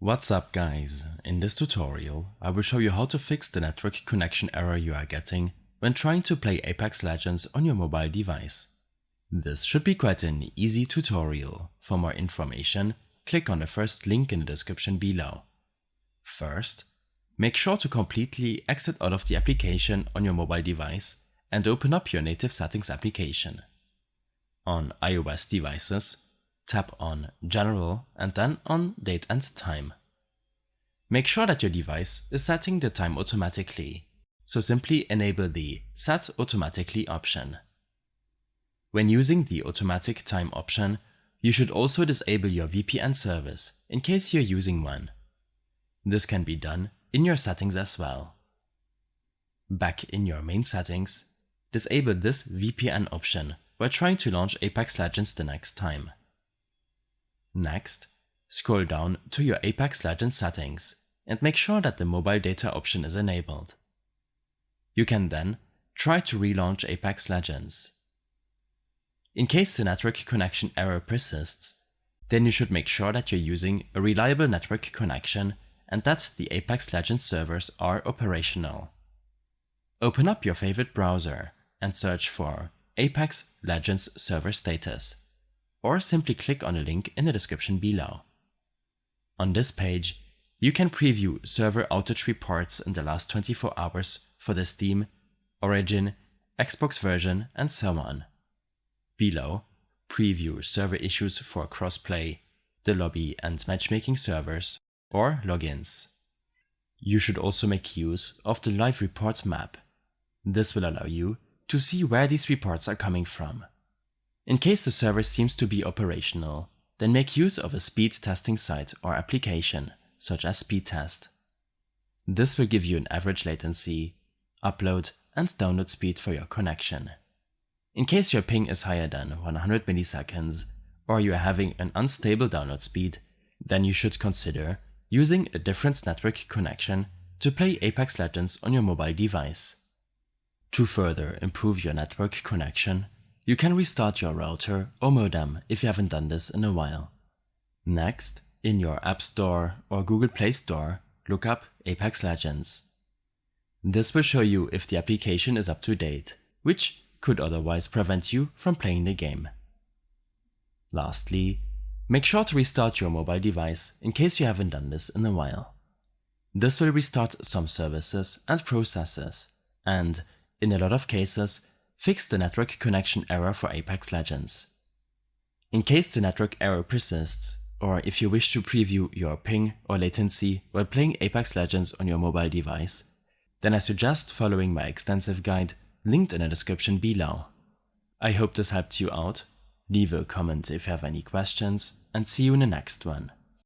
What's up guys, in this tutorial I will show you how to fix the network connection error you are getting when trying to play Apex Legends on your mobile device. This should be quite an easy tutorial. For more information, click on the first link in the description below. First, make sure to completely exit out of the application on your mobile device and open up your native settings application. On iOS devices, tap on General and then on Date and Time. Make sure that your device is setting the time automatically, so simply enable the Set Automatically option. When using the Automatic Time option, you should also disable your VPN service in case you're using one. This can be done in your settings as well. Back in your main settings, disable this VPN option while trying to launch Apex Legends the next time. Next, scroll down to your Apex Legends settings and make sure that the mobile data option is enabled. You can then try to relaunch Apex Legends. In case the network connection error persists, then you should make sure that you're using a reliable network connection and that the Apex Legends servers are operational. Open up your favorite browser and search for Apex Legends server status, or simply click on the link in the description below. On this page, you can preview server outage reports in the last 24 hours for the Steam, Origin, Xbox version, and so on. Below, preview server issues for crossplay, the lobby and matchmaking servers, or logins. You should also make use of the live report map. This will allow you to see where these reports are coming from. In case the server seems to be operational, then make use of a speed testing site or application, such as Speedtest. This will give you an average latency, upload and download speed for your connection. In case your ping is higher than 100 milliseconds or you are having an unstable download speed, then you should consider using a different network connection to play Apex Legends on your mobile device. To further improve your network connection, you can restart your router or modem if you haven't done this in a while. Next, in your App Store or Google Play Store, look up Apex Legends. This will show you if the application is up to date, which could otherwise prevent you from playing the game. Lastly, make sure to restart your mobile device in case you haven't done this in a while. This will restart some services and processes, and, in a lot of cases, fix the network connection error for Apex Legends. In case the network error persists, or if you wish to preview your ping or latency while playing Apex Legends on your mobile device, then I suggest following my extensive guide linked in the description below. I hope this helped you out. Leave a comment if you have any questions, and see you in the next one.